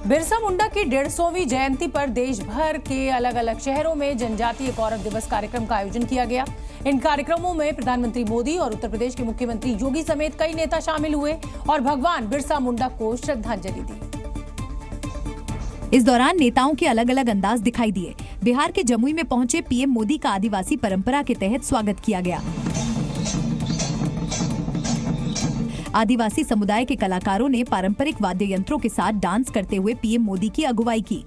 बिरसा मुंडा की 150वीं जयंती पर देश भर के अलग अलग शहरों में जनजातीय गौरव दिवस कार्यक्रम का आयोजन किया गया। इन कार्यक्रमों में प्रधानमंत्री मोदी और उत्तर प्रदेश के मुख्यमंत्री योगी समेत कई नेता शामिल हुए और भगवान बिरसा मुंडा को श्रद्धांजलि दी। इस दौरान नेताओं के अलग अलग अंदाज दिखाई दिए। बिहार के जमुई में पहुंचे पीएम मोदी का आदिवासी परंपरा के तहत स्वागत किया गया। आदिवासी समुदाय के कलाकारों ने पारंपरिक वाद्य यंत्रों के साथ डांस करते हुए पीएम मोदी की अगुवाई की।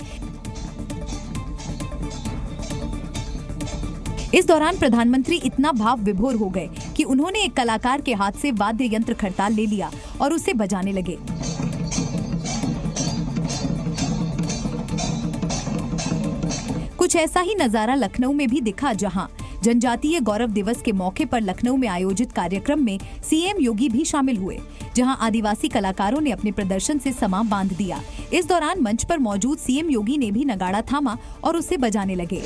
इस दौरान प्रधानमंत्री इतना भाव विभोर हो गए कि उन्होंने एक कलाकार के हाथ से वाद्य यंत्र खड़ताल ले लिया और उसे बजाने लगे। कुछ ऐसा ही नजारा लखनऊ में भी दिखा, जहां जनजातीय गौरव दिवस के मौके पर लखनऊ में आयोजित कार्यक्रम में सीएम योगी भी शामिल हुए, जहां आदिवासी कलाकारों ने अपने प्रदर्शन से समा बांध दिया। इस दौरान मंच पर मौजूद सीएम योगी ने भी नगाड़ा थामा और उसे बजाने लगे।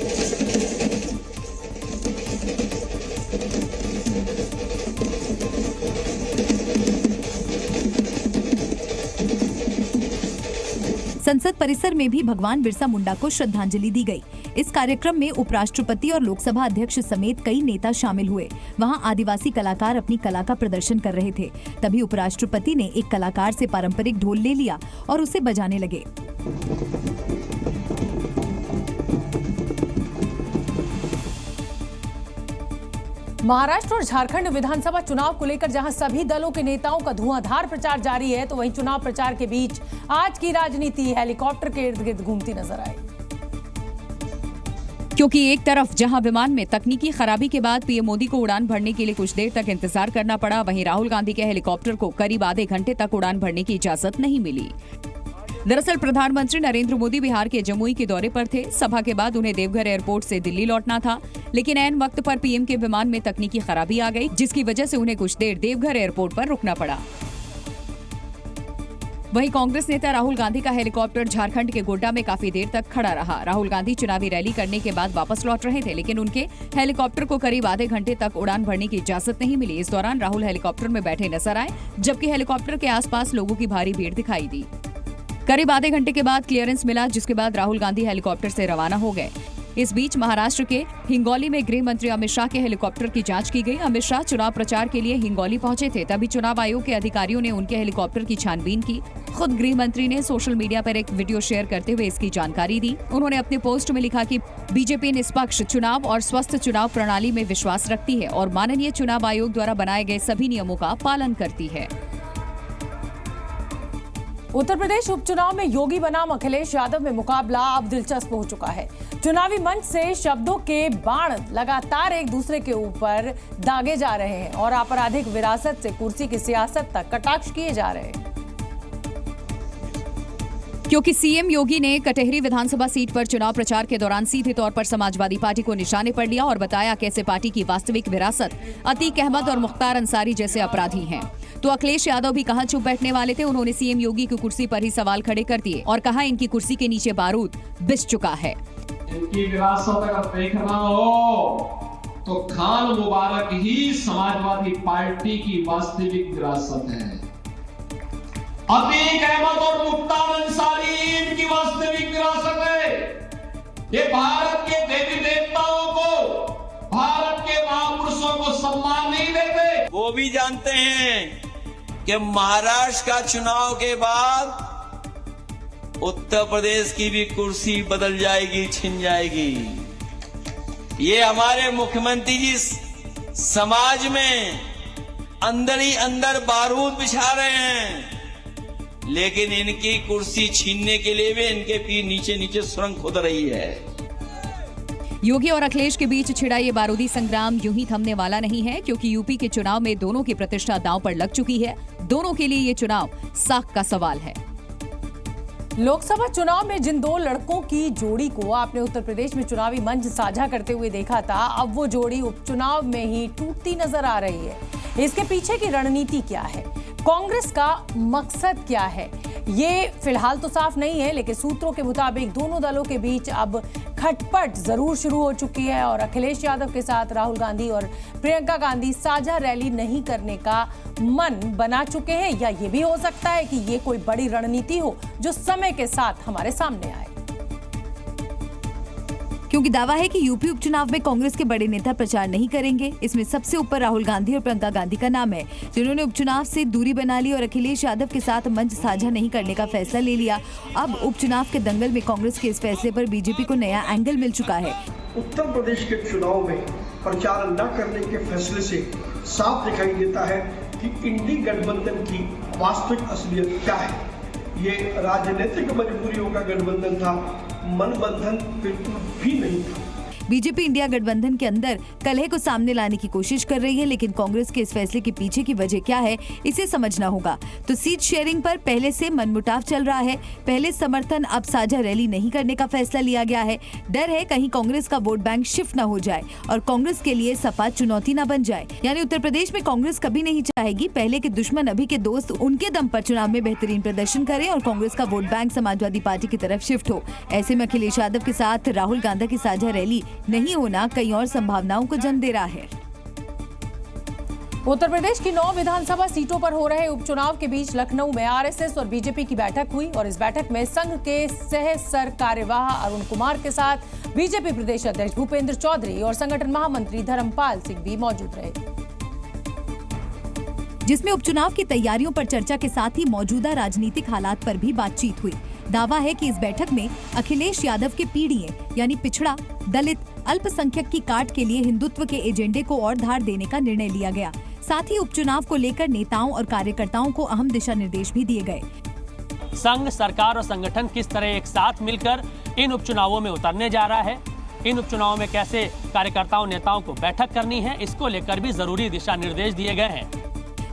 संसद परिसर में भी भगवान बिरसा मुंडा को श्रद्धांजलि दी गई। इस कार्यक्रम में उपराष्ट्रपति और लोकसभा अध्यक्ष समेत कई नेता शामिल हुए। वहां आदिवासी कलाकार अपनी कला का प्रदर्शन कर रहे थे। तभी उपराष्ट्रपति ने एक कलाकार से पारंपरिक ढोल ले लिया और उसे बजाने लगे। महाराष्ट्र और झारखंड विधानसभा चुनाव को लेकर जहां सभी दलों के नेताओं का धुआंधार प्रचार जारी है, तो वहीं चुनाव प्रचार के बीच आज की राजनीति हेलीकॉप्टर के इर्द गिर्द घूमती नजर आई। क्योंकि एक तरफ जहां विमान में तकनीकी खराबी के बाद पीएम मोदी को उड़ान भरने के लिए कुछ देर तक इंतजार करना पड़ा, वहीं राहुल गांधी के हेलीकॉप्टर को करीब आधे घंटे तक उड़ान भरने की इजाजत नहीं मिली। दरअसल प्रधानमंत्री नरेंद्र मोदी बिहार के जमुई के दौरे पर थे। सभा के बाद उन्हें देवघर एयरपोर्ट से दिल्ली लौटना था, लेकिन ऐन वक्त पर पीएम के विमान में तकनीकी खराबी आ गई, जिसकी वजह से उन्हें कुछ देर देवघर एयरपोर्ट पर रुकना पड़ा। वहीं कांग्रेस नेता राहुल गांधी का हेलीकॉप्टर झारखंड के गोड्डा में काफी देर तक खड़ा रहा। राहुल गांधी चुनावी रैली करने के बाद वापस लौट रहे थे, लेकिन उनके हेलीकॉप्टर को करीब आधे घंटे तक उड़ान भरने की इजाजत नहीं मिली। इस दौरान राहुल हेलीकॉप्टर में बैठे नजर आए, जबकि हेलीकॉप्टर के आसपास लोगों की भारी भीड़ दिखाई दी। करीब आधे घंटे के बाद क्लियरेंस मिला, जिसके बाद राहुल गांधी हेलीकॉप्टर से रवाना हो गए। इस बीच महाराष्ट्र के हिंगोली में गृह मंत्री अमित शाह के हेलीकॉप्टर की जांच की गई। अमित शाह चुनाव प्रचार के लिए हिंगोली पहुंचे थे, तभी चुनाव आयोग के अधिकारियों ने उनके हेलीकॉप्टर की छानबीन की। खुद गृह मंत्री ने सोशल मीडिया पर एक वीडियो शेयर करते हुए इसकी जानकारी दी। उन्होंने अपने पोस्ट में लिखा कि बीजेपी निष्पक्ष चुनाव और स्वस्थ चुनाव प्रणाली में विश्वास रखती है और माननीय चुनाव आयोग द्वारा बनाए गए सभी नियमों का पालन करती है। उत्तर प्रदेश उपचुनाव में योगी बनाम अखिलेश यादव में मुकाबला अब दिलचस्प हो चुका है। चुनावी मंच से शब्दों के बाण लगातार एक दूसरे के ऊपर दागे जा रहे हैं और आपराधिक विरासत से कुर्सी की सियासत तक कटाक्ष किए जा रहे हैं। क्योंकि सीएम योगी ने कटेहरी विधानसभा सीट पर चुनाव प्रचार के दौरान सीधे तौर पर समाजवादी पार्टी को निशाने पर लिया और बताया कैसे पार्टी की वास्तविक विरासत अतीक अहमद और मुख्तार अंसारी जैसे अपराधी हैं। तो अखिलेश यादव भी कहां चुप बैठने वाले थे। उन्होंने सीएम योगी की कुर्सी पर ही सवाल खड़े कर दिए और कहा इनकी कुर्सी के नीचे बारूद बिस चुका है। इनकी विरासत अगर देखना हो तो खान मुबारक ही समाजवादी पार्टी की वास्तविक विरासत है। अतीक अहमद और मुख्तार अंसारी इनकी वास्तविक विरासत है। ये भारत के देवी देवताओं को, भारत के महापुरुषों को सम्मान नहीं देते। वो भी जानते हैं कि महाराष्ट्र का चुनाव के बाद उत्तर प्रदेश की भी कुर्सी बदल जाएगी, छिन जाएगी। ये हमारे मुख्यमंत्री जी समाज में अंदर ही अंदर बारूद बिछा रहे हैं, लेकिन इनकी कुर्सी छीनने के लिए भी इनके पीठ नीचे नीचे सुरंग खुद रही है। योगी और अखिलेश के बीच छिड़ा ये बारूदी संग्राम यूं ही थमने वाला नहीं है, क्योंकि यूपी के चुनाव में दोनों की प्रतिष्ठा दांव पर लग चुकी है। दोनों के लिए ये चुनाव साख का सवाल है। लोकसभा चुनाव में जिन दो लड़कों की जोड़ी को आपने उत्तर प्रदेश में चुनावी मंच साझा करते हुए देखा था, अब वो जोड़ी उपचुनाव में ही टूटती नजर आ रही है। इसके पीछे की रणनीति क्या है? कांग्रेस का मकसद क्या है, ये फिलहाल तो साफ नहीं है, लेकिन सूत्रों के मुताबिक दोनों दलों के बीच अब खटपट जरूर शुरू हो चुकी है और अखिलेश यादव के साथ राहुल गांधी और प्रियंका गांधी साझा रैली नहीं करने का मन बना चुके हैं, या ये भी हो सकता है कि ये कोई बड़ी रणनीति हो जो समय के साथ हमारे सामने आए। क्योंकि दावा है कि यूपी उपचुनाव में कांग्रेस के बड़े नेता प्रचार नहीं करेंगे। इसमें सबसे ऊपर राहुल गांधी और प्रियंका गांधी का नाम है, जिन्होंने उपचुनाव से दूरी बना ली और अखिलेश यादव के साथ मंच साझा नहीं करने का फैसला ले लिया। अब उपचुनाव के दंगल में कांग्रेस के इस फैसले पर बीजेपी को नया एंगल मिल चुका है। उत्तर प्रदेश के चुनाव में प्रचार न करने के फैसले से साफ दिखाई देता है कि इंडी गठबंधन की वास्तविक असलियत क्या है। ये राजनीतिक मजबूरियों का गठबंधन था, मनबंधन बिल्कुल भी नहीं था। बीजेपी इंडिया गठबंधन के अंदर कलह को सामने लाने की कोशिश कर रही है, लेकिन कांग्रेस के इस फैसले के पीछे की वजह क्या है, इसे समझना होगा। तो सीट शेयरिंग पर पहले से मनमुटाव चल रहा है। पहले समर्थन, अब साझा रैली नहीं करने का फैसला लिया गया है। डर है कहीं कांग्रेस का वोट बैंक शिफ्ट न हो जाए और कांग्रेस के लिए सपा चुनौती न बन जाए। यानी उत्तर प्रदेश में कांग्रेस कभी नहीं चाहेगी पहले के दुश्मन अभी के दोस्त उनके दम पर चुनाव में बेहतरीन प्रदर्शन करें और कांग्रेस का वोट बैंक समाजवादी पार्टी की तरफ शिफ्ट हो। ऐसे में अखिलेश यादव के साथ राहुल गांधी की साझा रैली नहीं होना कई और संभावनाओं को जन्म दे रहा है। उत्तर प्रदेश की 9 विधानसभा सीटों पर हो रहे उपचुनाव के बीच लखनऊ में आरएसएस और बीजेपी की बैठक हुई और इस बैठक में संघ के सह सर कार्यवाह अरुण कुमार के साथ बीजेपी प्रदेश अध्यक्ष भूपेंद्र चौधरी और संगठन महामंत्री धर्मपाल सिंह भी मौजूद रहे, जिसमें उपचुनाव की तैयारियों पर चर्चा के साथ ही मौजूदा राजनीतिक हालात पर भी बातचीत हुई। दावा है कि इस बैठक में अखिलेश यादव के पीढ़ीए यानी पिछड़ा, दलित, अल्पसंख्यक की काट के लिए हिंदुत्व के एजेंडे को और धार देने का निर्णय लिया गया। साथ ही उपचुनाव को लेकर नेताओं और कार्यकर्ताओं को अहम दिशा निर्देश भी दिए गए। संघ, सरकार और संगठन किस तरह एक साथ मिलकर इन उपचुनावों में उतरने जा रहा है, इन उपचुनावों में कैसे कार्यकर्ताओं नेताओं को बैठक करनी है, इसको लेकर भी जरूरी दिशा निर्देश दिए गए हैं।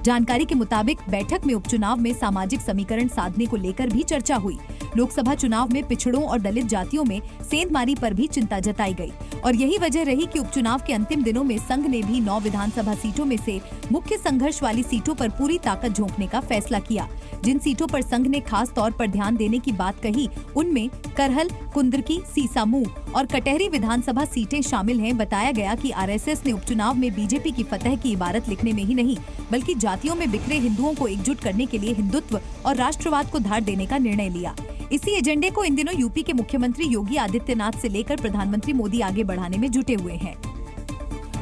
जानकारी के मुताबिक बैठक में उपचुनाव में सामाजिक समीकरण साधने को लेकर भी चर्चा हुई। लोकसभा चुनाव में पिछड़ों और दलित जातियों में सेंधमारी पर भी चिंता जताई गई और यही वजह रही कि उपचुनाव के अंतिम दिनों में संघ ने भी 9 विधानसभा सीटों में से मुख्य संघर्ष वाली सीटों पर पूरी ताकत झोंकने का फैसला किया। जिन सीटों पर संघ ने खास तौर पर ध्यान देने की बात कही, उनमें करहल, कुंदरकी, सीसामऊ और कटहरी विधानसभा सीटें शामिल हैं। बताया गया कि आरएसएस ने उपचुनाव में बीजेपी की फतह की इबारत लिखने में ही नहीं, बल्कि जातियों में बिखरे हिंदुओं को एकजुट करने के लिए हिंदुत्व और राष्ट्रवाद को धार देने का निर्णय लिया। इसी एजेंडे को इन दिनों यूपी के मुख्यमंत्री योगी आदित्यनाथ से लेकर प्रधानमंत्री मोदी आगे बढ़ाने में जुटे हुए हैं।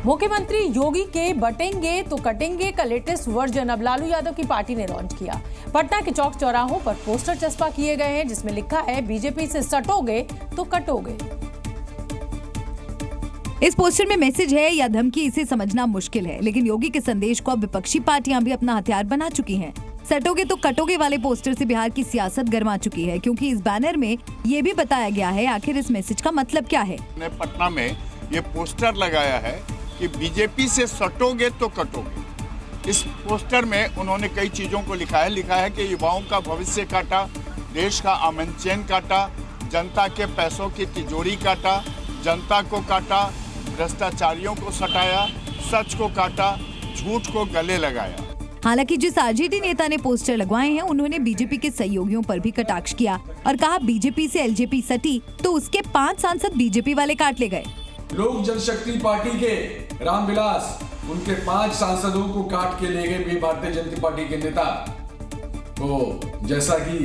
मुख्यमंत्री योगी के बटेंगे तो कटेंगे का लेटेस्ट वर्जन अब लालू यादव की पार्टी ने लॉन्च किया। पटना के चौक चौराहों पर पोस्टर चस्पा किए गए हैं, जिसमें लिखा है, बीजेपी से सटोगे तो कटोगे। इस पोस्टर में मैसेज है या धमकी, इसे समझना मुश्किल है, लेकिन योगी के संदेश को अब विपक्षी पार्टियां भी अपना हथियार बना चुकी हैं। सटोगे तो कटोगे वाले पोस्टर से बिहार की सियासत गर्मा चुकी है, क्योंकि इस बैनर में ये भी बताया गया है आखिर इस मैसेज का मतलब क्या है। पटना में ये पोस्टर लगाया है कि बीजेपी से सटोगे तो कटोगे। इस पोस्टर में उन्होंने कई चीजों को लिखा है कि युवाओं का भविष्य काटा, देश का अमन चैन काटा, जनता के पैसों की तिजोरी काटा, जनता को काटा, भ्रष्टाचारियों को सटाया, सच को काटा, झूठ को गले लगाया। हालांकि जिस आरजेडी नेता ने पोस्टर लगवाए हैं, उन्होंने बीजेपी के सहयोगियों पर भी कटाक्ष किया और कहा, बीजेपी से एलजेपी सटी तो उसके 5 सांसद बीजेपी वाले काट ले गए। लोक जनशक्ति पार्टी के रामविलास उनके 5 सांसदों को काट के ले गए भी भारतीय जनता पार्टी के नेता। तो जैसा कि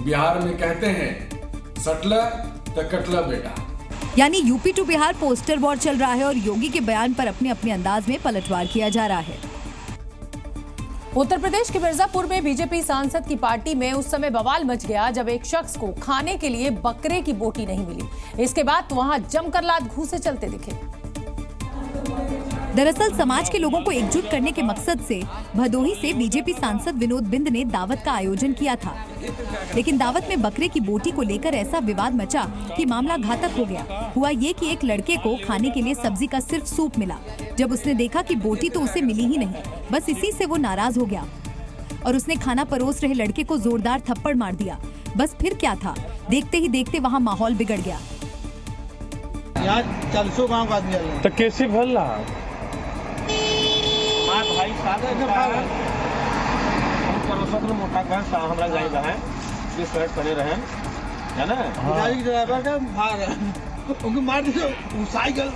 बिहार में कहते हैं, सटला तो कटला बेटा। यानी UP to Bihar poster war चल रहा है और योगी के बयान पर अपने अपने अंदाज में पलटवार किया जा रहा है। उत्तर प्रदेश के मिर्जापुर में बीजेपी सांसद की पार्टी में उस समय बवाल मच गया जब एक शख्स को खाने के लिए बकरे की बोटी नहीं मिली। इसके बाद तो वहां जमकर लात घूंसे चलते दिखे। दरअसल समाज के लोगों को एकजुट करने के मकसद से भदोही से बीजेपी सांसद विनोद बिंद ने दावत का आयोजन किया था, लेकिन दावत में बकरे की बोटी को लेकर ऐसा विवाद मचा कि मामला घातक हो गया। हुआ ये कि एक लड़के को खाने के लिए सब्जी का सिर्फ सूप मिला। जब उसने देखा कि बोटी तो उसे मिली ही नहीं, बस इसी से वो नाराज हो गया और उसने खाना परोस रहे लड़के को जोरदार थप्पड़ मार दिया। बस फिर क्या था, देखते ही देखते वहाँ माहौल बिगड़ गया। यहाँ 400 गाँव का आदमी तो कैसे भल रहा भाई परसों मोटा का हमरा जाई रहे ये शर्ट पहने रहे है ना गाड़ी के ड्राइवर का मार उनको मार दिया साइकिल।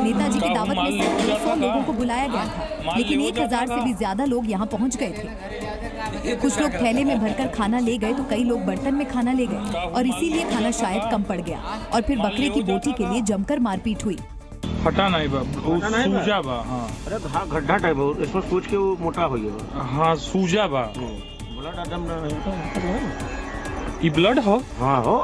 नेताजी की दावत में सिर्फ 100 लोगों को बुलाया गया था, लेकिन 1000 से भी ज्यादा लोग यहाँ पहुँच गए थे। कुछ लोग थैले में भरकर खाना ले गए तो कई लोग बर्तन में खाना ले गए और इसीलिए खाना शायद कम पड़ गया और फिर बकरे की बोटी के लिए जमकर मारपीट हुई। फटा नहीं बा, सूजा बा। हाँ अरे हाँ गड्ढा टाइप है, इसमें सोच के वो मोटा हो गया। हाँ सूजा बा। ब्लड एकदम ई ब्लड हो? हाँ हो।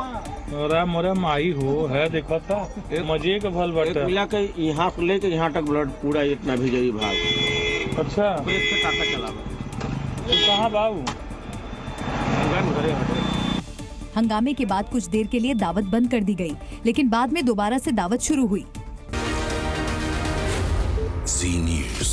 अरे मोरा माई हो है, देखा था मजे का भल बटा मिला के यहाँ से लेके यहाँ तक ब्लड पूरा इतना भी गई भाग। अच्छा ब्रेक पे टाका चला तो कहाँ बाबू? हंगामे के बाद कुछ देर के लिए दावत बंद कर दी गई, लेकिन बाद में दोबारा से दावत शुरू हुई। Zee News.